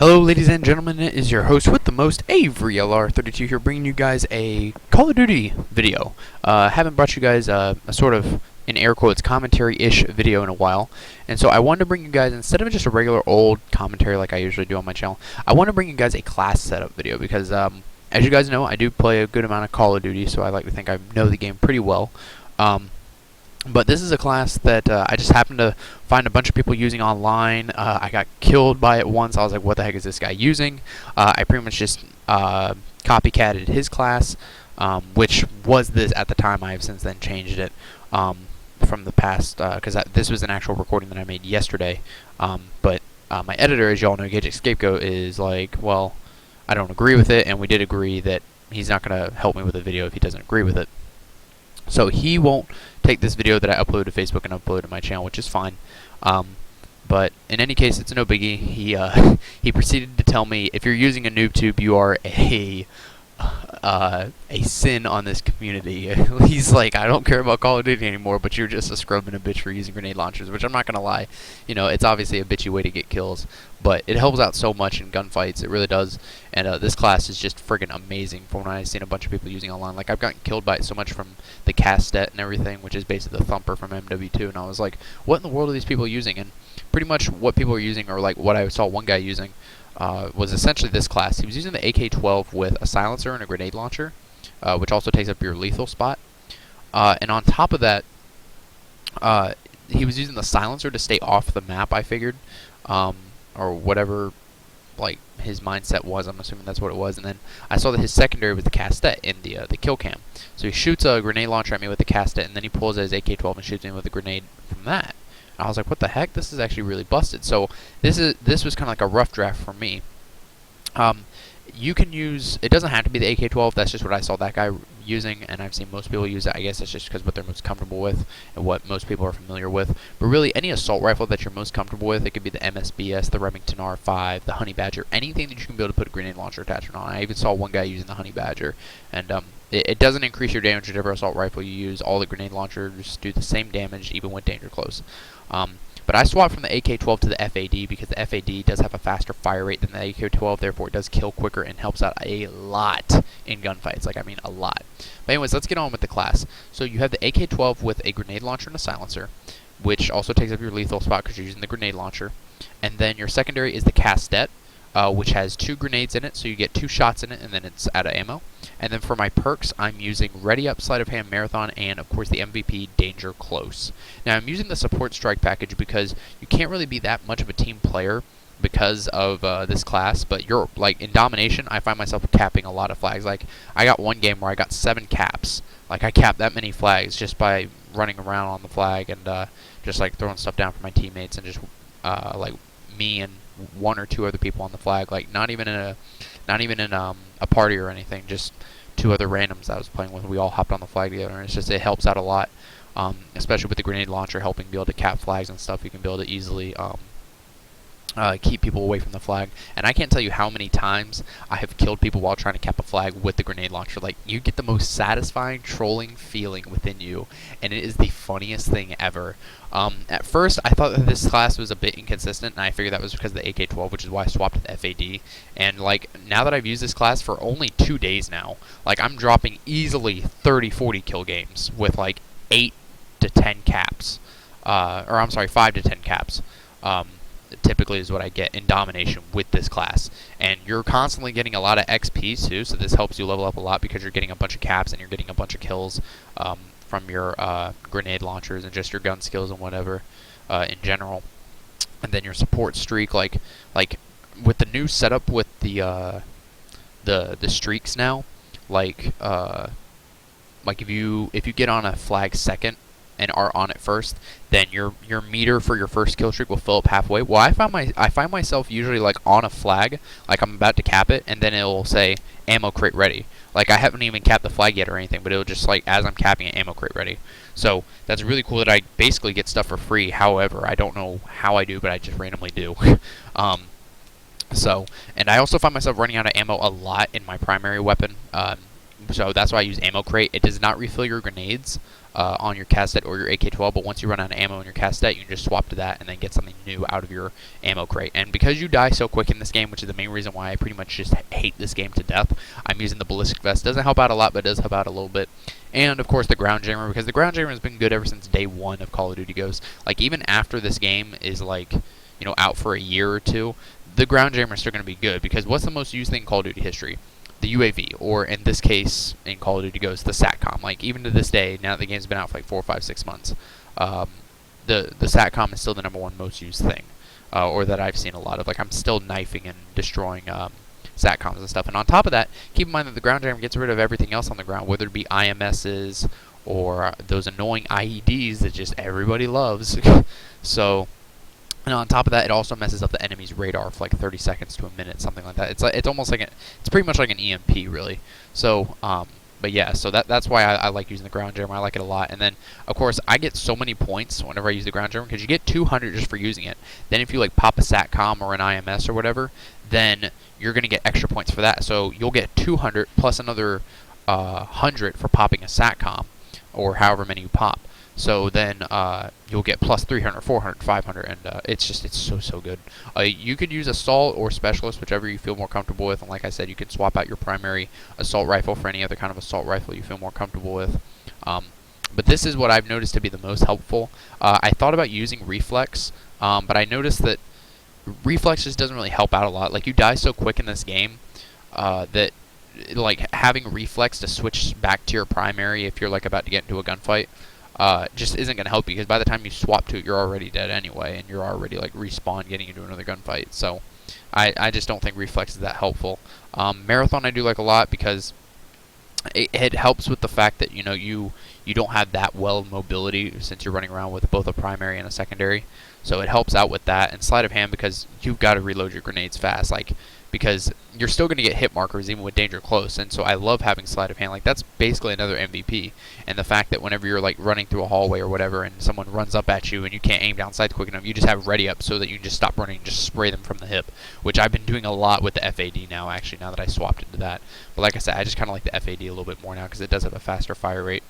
Hello, ladies and gentlemen. It is your host with the most, Avery LR32 here, bringing you guys a Call of Duty video. Haven't brought you guys a sort of, in air quotes, commentary-ish video in a while, and so I wanted to bring you guys, instead of just a regular old commentary like I usually do on my channel, I want to bring you guys a class setup video because, as you guys know, I do play a good amount of Call of Duty, so I like to think I know the game pretty well. But this is a class that I just happened to find a bunch of people using online. I got killed by it once. I was like, what the heck is this guy using? I pretty much just copycatted his class, which was this at the time. I have since then changed it from the past, because this was an actual recording that I made yesterday. But my editor, as you all know, Gadget Scapegoat, is like, well, I don't agree with it, and we did agree that he's not going to help me with a video if he doesn't agree with it. So he won't take this video that I upload to Facebook and upload to my channel, which is fine. But in any case, it's no biggie. He proceeded to tell me, if you're using a NoobTube, you are a sin on this community. He's like, I don't care about Call of Duty anymore, but you're just a scrub and a bitch for using grenade launchers, which I'm not gonna lie. You know, it's obviously a bitchy way to get kills, but it helps out so much in gunfights. It really does. And this class is just friggin' amazing from what I've seen a bunch of people using online. Like, I've gotten killed by it so much from the Castet and everything, which is basically the Thumper from MW2, and I was like, what in the world are these people using? And pretty much what people are using, or like what I saw one guy using, was essentially this class. He was using the AK-12 with a silencer and a grenade launcher, which also takes up your lethal spot. And on top of that, he was using the silencer to stay off the map, I figured, or whatever, like, his mindset was. I'm assuming that's what it was. And then I saw that his secondary was the Castet in the kill cam. So he shoots a grenade launcher at me with the Castet, and then he pulls out his AK-12 and shoots me with a grenade from that. I was like, what the heck? This is actually really busted. So this was kind of like a rough draft for me. You can use, it doesn't have to be the AK-12, that's just what I saw that guy using, and I've seen most people use it. I guess that's just because what they're most comfortable with and what most people are familiar with. But really, any assault rifle that you're most comfortable with, it could be the MSBS, the Remington R5, the Honey Badger, anything that you can be able to put a grenade launcher attachment on. I even saw one guy using the Honey Badger, and it doesn't increase your damage whichever assault rifle you use. All the grenade launchers do the same damage, even when danger close. But I swapped from the AK-12 to the FAD because the FAD does have a faster fire rate than the AK-12, therefore it does kill quicker and helps out a lot in gunfights. Like, I mean, a lot. But anyways, let's get on with the class. So you have the AK-12 with a grenade launcher and a silencer, which also takes up your lethal spot because you're using the grenade launcher. And then your secondary is the Castet, which has 2 grenades in it, so you get 2 shots in it, and then it's out of ammo. And then for my perks, I'm using Ready Up, Sleight of Hand, Marathon, and of course the MVP, Danger Close. Now I'm using the Support Strike package because you can't really be that much of a team player because of this class, but you're, like, in Domination, I find myself capping a lot of flags. Like, I got one game where I got 7 caps. Like, I capped that many flags just by running around on the flag and just, like, throwing stuff down for my teammates and just, like, me and 1 or 2 other people on the flag, like not even in a party or anything, just 2 other randoms I was playing with. We all hopped on the flag together, and it helps out a lot, especially with the grenade launcher helping be able to cap flags and stuff. You can be able to easily keep people away from the flag. And I can't tell you how many times I have killed people while trying to cap a flag with the grenade launcher. Like, you get the most satisfying trolling feeling within you, and it is the funniest thing ever. At first, I thought that this class was a bit inconsistent, and I figured that was because of the AK-12, which is why I swapped to the FAD. And, like, now that I've used this class for only 2 days now, like, I'm dropping easily 30-40 kill games with, like, 8 to 10 caps. Or, I'm sorry, 5 to 10 caps. Typically is what I get in Domination with this class. And you're constantly getting a lot of XP too, so this helps you level up a lot because you're getting a bunch of caps and you're getting a bunch of kills from your grenade launchers and just your gun skills and whatever in general. And then your support streak, like with the new setup with the streaks now, like if you get on a flag second and are on it first, then your meter for your first kill streak will fill up halfway. Well, I find myself usually, like, on a flag, like I'm about to cap it, and then it'll say ammo crate ready. Like, I haven't even capped the flag yet or anything, but it'll just, like, as I'm capping it, ammo crate ready. So that's really cool that I basically get stuff for free. However, I don't know how I do, but I just randomly do. And I also find myself running out of ammo a lot in my primary weapon. So that's why I use ammo crate. It does not refill your grenades. on your cassette or your AK-12, but once you run out of ammo in your cassette, you can just swap to that and then get something new out of your ammo crate. And because you die so quick in this game, which is the main reason why I pretty much just hate this game to death, I'm using the ballistic vest. Doesn't help out a lot, but it does help out a little bit. And of course the ground jammer, because the ground jammer has been good ever since day one of Call of Duty Ghosts. Like even after this game is like, you know, out for a year or two, the ground jammer is still going to be good, because what's the most used thing in Call of Duty history? The UAV, or in this case, in Call of Duty Ghosts, the SATCOM. Like even to this day, now that the game's been out for like 4, 5, 6 months, the SATCOM is still the #1 most used thing, or that I've seen a lot of. Like I'm still knifing and destroying SATCOMs and stuff. And on top of that, keep in mind that the ground jammer gets rid of everything else on the ground, whether it be IMSs or those annoying IEDs that just everybody loves. So, and on top of that, it also messes up the enemy's radar for like 30 seconds to a minute, something like that. It's almost like it's pretty much like an EMP, really. So, but yeah, so that's why I like using the ground jammer. I like it a lot. And then, of course, I get so many points whenever I use the ground jammer, because you get 200 just for using it. Then if you like pop a SATCOM or an IMS or whatever, then you're going to get extra points for that. So you'll get 200 plus another 100 for popping a SATCOM, or however many you pop. So then you'll get plus 300, 400, 500, and it's so good. You could use assault or specialist, whichever you feel more comfortable with. And like I said, you can swap out your primary assault rifle for any other kind of assault rifle you feel more comfortable with. But this is what I've noticed to be the most helpful. I thought about using reflex, but I noticed that reflex just doesn't really help out a lot. Like you die so quick in this game that like having reflex to switch back to your primary if you're like about to get into a gunfight just isn't going to help you, because by the time you swap to it, you're already dead anyway, and you're already like respawn getting into another gunfight. So I just don't think reflex is that helpful. Marathon I do like a lot, because it helps with the fact that you don't have that well of mobility since you're running around with both a primary and a secondary. So it helps out with that. And sleight of hand, because you've got to reload your grenades fast, like because you're still going to get hit markers even with danger close. And so I love having sleight of hand. Like that's basically another MVP. And the fact that whenever you're like running through a hallway or whatever, and someone runs up at you and you can't aim down sights quick enough, you just have ready up so that you can just stop running and just spray them from the hip, which I've been doing a lot with the FAD now, actually, now that I swapped into that. But like I said, I just kind of like the FAD a little bit more now, because it does have a faster fire rate.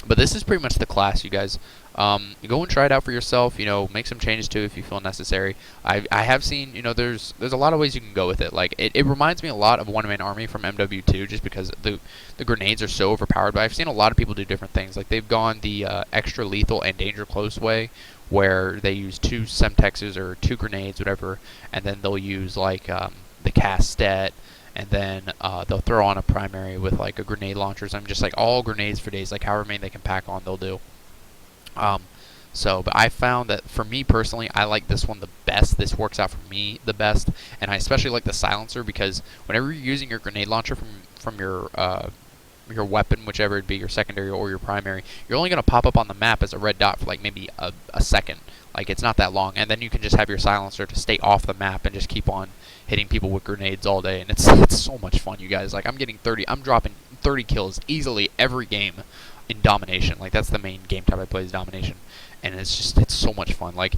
But this is pretty much the class, you guys. Go and try it out for yourself. Make some changes to it if you feel necessary. I have seen, there's a lot of ways you can go with it. Like it reminds me a lot of One Man Army from MW2, just because the grenades are so overpowered. But I've seen a lot of people do different things. Like they've gone the extra lethal and danger close way, where they use 2 Semtexes or 2 grenades, whatever, and then they'll use like the Castet. And then they'll throw on a primary with like a grenade launcher. So I'm just like all grenades for days, like however many they can pack on, they'll do. But I found that for me personally, I like this one the best. This works out for me the best, and I especially like the silencer, because whenever you're using your grenade launcher from your weapon, whichever it be, your secondary or your primary, you're only going to pop up on the map as a red dot for like maybe a second. Like it's not that long, and then you can just have your silencer to stay off the map and just keep on hitting people with grenades all day, and it's so much fun, you guys. Like I'm dropping 30 kills easily every game in domination. Like that's the main game type I play, is domination, and it's so much fun. Like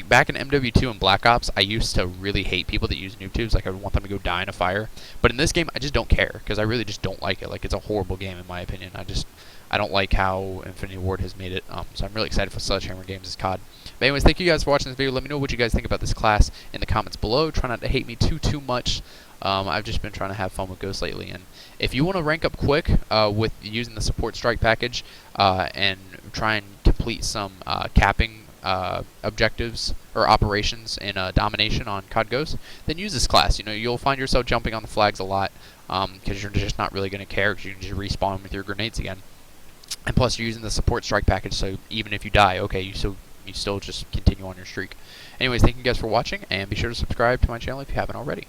back in MW2 and Black Ops, I used to really hate people that use noob tubes. Like I would want them to go die in a fire. But in this game, I just don't care, because I really just don't like it. Like it's a horrible game in my opinion. I don't like how Infinity Ward has made it. So I'm really excited for Sledgehammer Games' COD. But anyways, thank you guys for watching this video. Let me know what you guys think about this class in the comments below. Try not to hate me too much. I've just been trying to have fun with Ghost lately, and if you want to rank up quick with using the support strike package and try and complete some capping objectives or operations in domination on COD Ghost, then use this class. You'll find yourself jumping on the flags a lot, because you're just not really going to care, because you can just respawn with your grenades again. And plus, you're using the support strike package, so even if you die, okay, you still just continue on your streak. Anyways, thank you guys for watching, and be sure to subscribe to my channel if you haven't already.